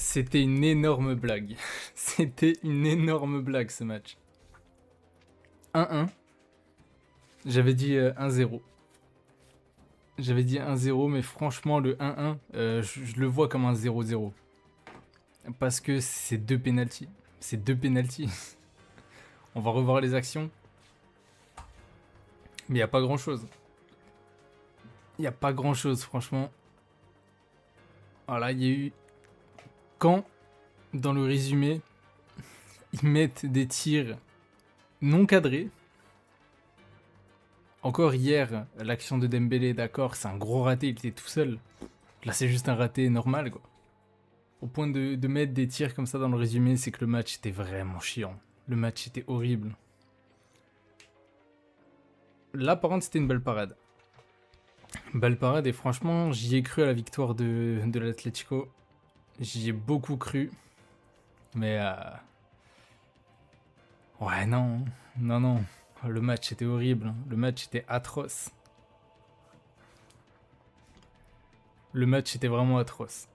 C'était une énorme blague. C'était une énorme blague ce match. 1-1. J'avais dit 1-0. J'avais dit 1-0, mais franchement, le 1-1, je le vois comme un 0-0. Parce que c'est deux pénaltys. C'est deux pénaltys. On va revoir les actions. Mais il n'y a pas grand-chose. Il n'y a pas grand-chose, franchement. Voilà, il y a eu... Quand, dans le résumé, ils mettent des tirs non cadrés. Encore hier, l'action de Dembélé, d'accord, c'est un gros raté, il était tout seul. Là, c'est juste un raté normal, quoi. Au point de mettre des tirs comme ça dans le résumé, c'est que le match était vraiment chiant. Le match était horrible. Là, par contre, c'était une belle parade. Belle parade, et franchement, j'y ai cru à la victoire de l'Atlético. J'y ai beaucoup cru. Mais... Ouais, non. Non, non. Le match était horrible. Le match était atroce. Le match était vraiment atroce.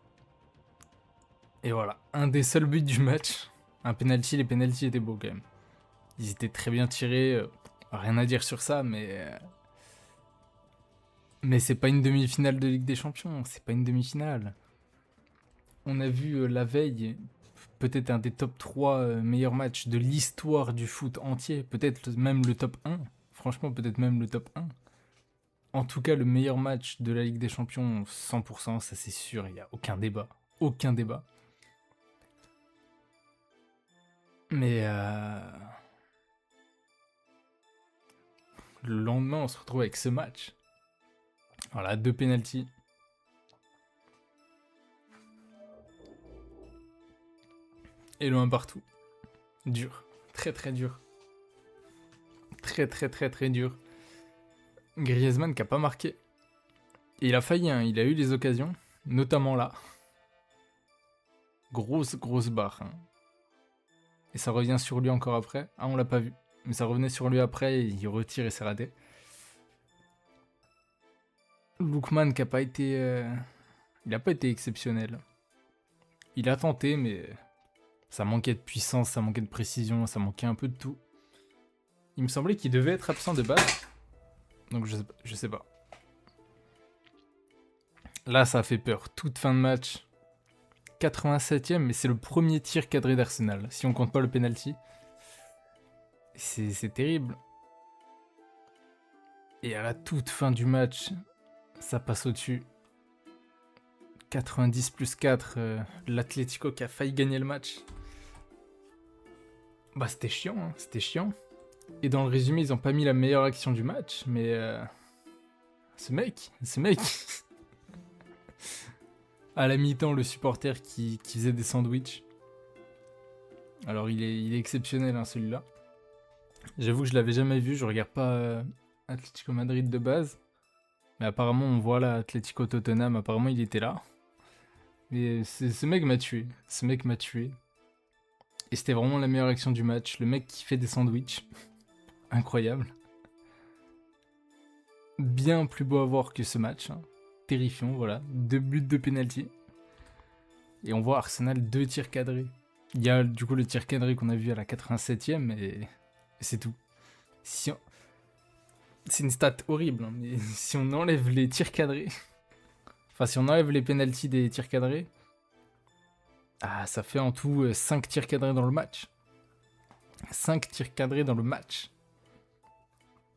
Et voilà, un des seuls buts du match. Un penalty, les penalties étaient beaux quand même. Ils étaient très bien tirés. Rien à dire sur ça, mais c'est pas une demi-finale de Ligue des Champions. C'est pas une demi-finale. On a vu la veille peut-être un des top 3 meilleurs matchs de l'histoire du foot entier. Peut-être même le top 1. Franchement, peut-être même le top 1. En tout cas, le meilleur match de la Ligue des Champions, 100%, ça c'est sûr, il n'y a aucun débat. Aucun débat. Mais le lendemain, on se retrouve avec ce match. Voilà, 2 pénaltys. Et le 1 partout. Dur. Très très dur. Très très très très dur. Griezmann qui a pas marqué. Et il a failli, hein. Il a eu les occasions. Notamment là. Grosse barre. Hein. Et ça revient sur lui encore après. Ah, on l'a pas vu. Mais ça revenait sur lui après et il retire et c'est raté. Lookman qui a pas été... Il a pas été exceptionnel. Il a tenté, mais ça manquait de puissance, ça manquait de précision, ça manquait un peu de tout. Il me semblait qu'il devait être absent de base. Donc je sais pas. Là, ça a fait peur. Toute fin de match. 87ème, mais c'est le premier tir cadré d'Arsenal. Si on compte pas le penalty. C'est terrible. Et à la toute fin du match, ça passe au-dessus. 90 plus 4, l'Atlético qui a failli gagner le match. Bah c'était chiant, hein, c'était chiant. Et dans le résumé, ils ont pas mis la meilleure action du match, mais... Ce mec... À la mi-temps, le supporter qui faisait des sandwichs. Alors il est exceptionnel, hein, celui-là. J'avoue que je l'avais jamais vu, je regarde pas Atlético Madrid de base. Mais apparemment, on voit là Atlético Tottenham, apparemment il était là. Mais ce mec m'a tué. Ce mec m'a tué. Et c'était vraiment la meilleure action du match. Le mec qui fait des sandwichs. Incroyable. Bien plus beau à voir que ce match. Hein. Terrifiant, voilà. 2 buts de penalty. Et on voit Arsenal 2 tirs cadrés. Il y a du coup le tir cadré qu'on a vu à la 87ème et c'est tout. C'est une stat horrible, hein, mais si on enlève les tirs cadrés... Enfin, si on enlève les penalties des tirs cadrés... Ah, ça fait en tout 5 tirs cadrés dans le match. 5 tirs cadrés dans le match.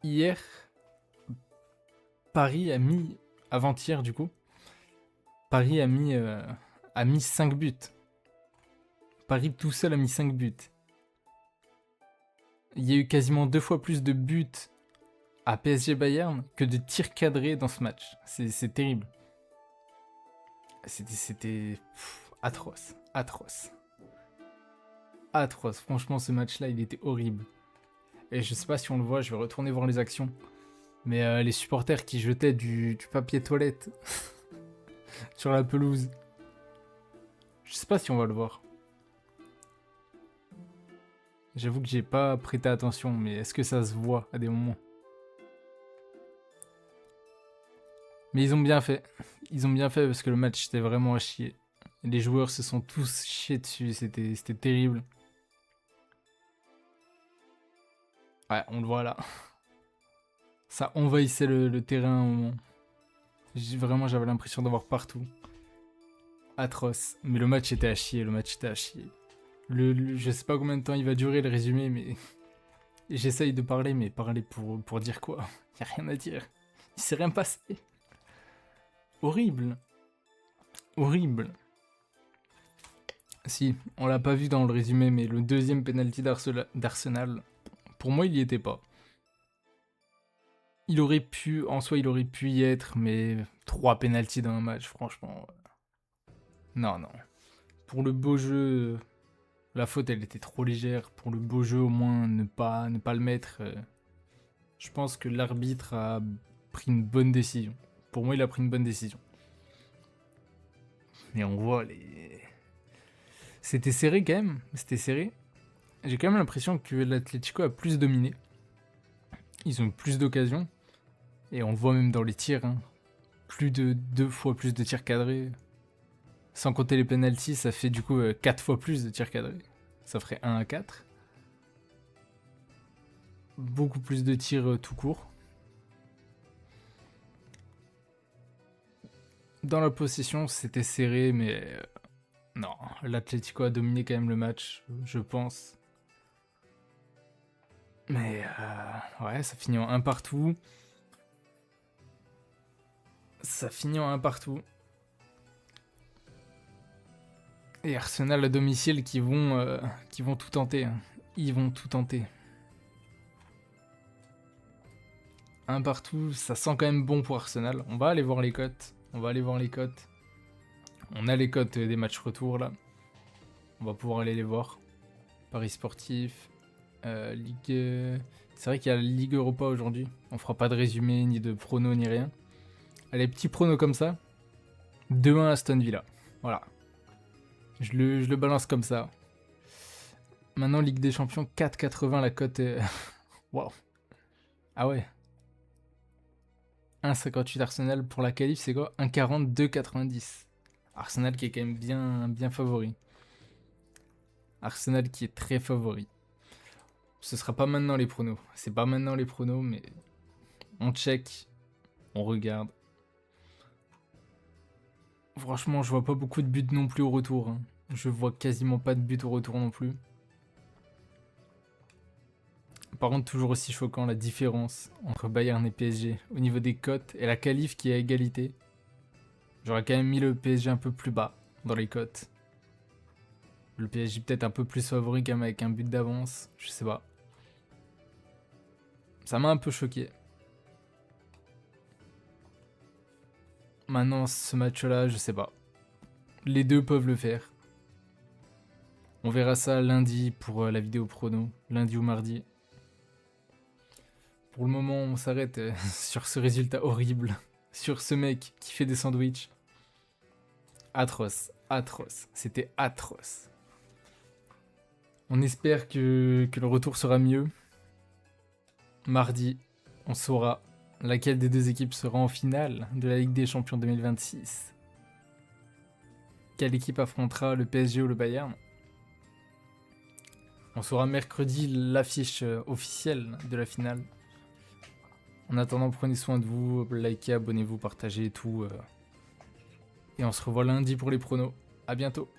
Hier, Paris a mis... Avant-hier, du coup. Paris a mis 5 buts. Paris tout seul a mis 5 buts. Il y a eu quasiment 2 fois plus de buts à PSG Bayern que de tirs cadrés dans ce match. C'est terrible. C'était atroce. Atroce. Franchement, ce match-là, il était horrible. Et je sais pas si on le voit, je vais retourner voir les actions. Mais les supporters qui jetaient du papier toilette sur la pelouse. Je sais pas si on va le voir. J'avoue que j'ai pas prêté attention, mais est-ce que ça se voit à des moments? Mais ils ont bien fait. Ils ont bien fait parce que le match était vraiment à chier. Les joueurs se sont tous chiés dessus, c'était terrible. Ouais, on le voit là. Ça envahissait le terrain à un moment. Vraiment, j'avais l'impression d'avoir partout. Atroce. Mais le match était à chier, le match était à chier. Je sais pas combien de temps il va durer le résumé, mais j'essaye de parler, mais parler pour dire quoi? Y a rien à dire. Il s'est rien passé. Horrible. Horrible. Si, on l'a pas vu dans le résumé, mais le deuxième penalty d'Arsenal, pour moi, il y était pas. Il aurait pu, en soi, il aurait pu y être, mais 3 penalties dans un match, franchement. Non, non. Pour le beau jeu, la faute, elle était trop légère. Pour le beau jeu, au moins, ne pas le mettre. Je pense que l'arbitre a pris une bonne décision. Pour moi, il a pris une bonne décision. Mais on voit les... C'était serré quand même. C'était serré. J'ai quand même l'impression que l'Atlético a plus dominé. Ils ont eu plus d'occasions. Et on le voit même dans les tirs. Hein. Plus de 2 fois plus de tirs cadrés. Sans compter les penalties, ça fait du coup 4 fois plus de tirs cadrés. Ça ferait 1 à 4. Beaucoup plus de tirs tout court. Dans la possession, c'était serré, mais non, l'Atlético a dominé quand même le match, je pense. Mais ouais, ça finit en 1 partout. Ça finit en 1 partout. Et Arsenal à domicile qui vont tout tenter. Hein. Ils vont tout tenter. 1 partout, ça sent quand même bon pour Arsenal. On va aller voir les cotes. On a les cotes des matchs retour là. On va pouvoir aller les voir. Paris sportif, Ligue... C'est vrai qu'il y a la Ligue Europa aujourd'hui. On fera pas de résumé, ni de prono, ni rien. Allez, petits pronos comme ça. 2-1 Aston Villa. Voilà. Je le balance comme ça. Maintenant, Ligue des Champions, 4,80 la cote. Waouh. Ah ouais. 1,58 Arsenal pour la qualif, c'est quoi? 1,40, 2,90. Arsenal qui est quand même bien favori. Arsenal qui est très favori. Ce sera pas maintenant les pronos. C'est pas maintenant les pronos, mais on check, on regarde. Franchement, je vois pas beaucoup de buts non plus au retour. Hein. Je vois quasiment pas de buts au retour non plus. Par contre, toujours aussi choquant la différence entre Bayern et PSG au niveau des cotes et la qualif qui est à égalité. J'aurais quand même mis le PSG un peu plus bas dans les cotes. Le PSG peut-être un peu plus favori quand même avec un but d'avance, je sais pas. Ça m'a un peu choqué. Maintenant, ce match-là, je sais pas. Les deux peuvent le faire. On verra ça lundi pour la vidéo prono, lundi ou mardi. Pour le moment, on s'arrête sur ce résultat horrible, sur ce mec qui fait des sandwichs. Atroce, atroce, c'était atroce. On espère que le retour sera mieux. Mardi, on saura laquelle des deux équipes sera en finale de la Ligue des Champions 2026. Quelle équipe affrontera le PSG ou le Bayern? On saura mercredi l'affiche officielle de la finale. En attendant, prenez soin de vous, likez, abonnez-vous, partagez tout. Et on se revoit lundi pour les pronos. À bientôt.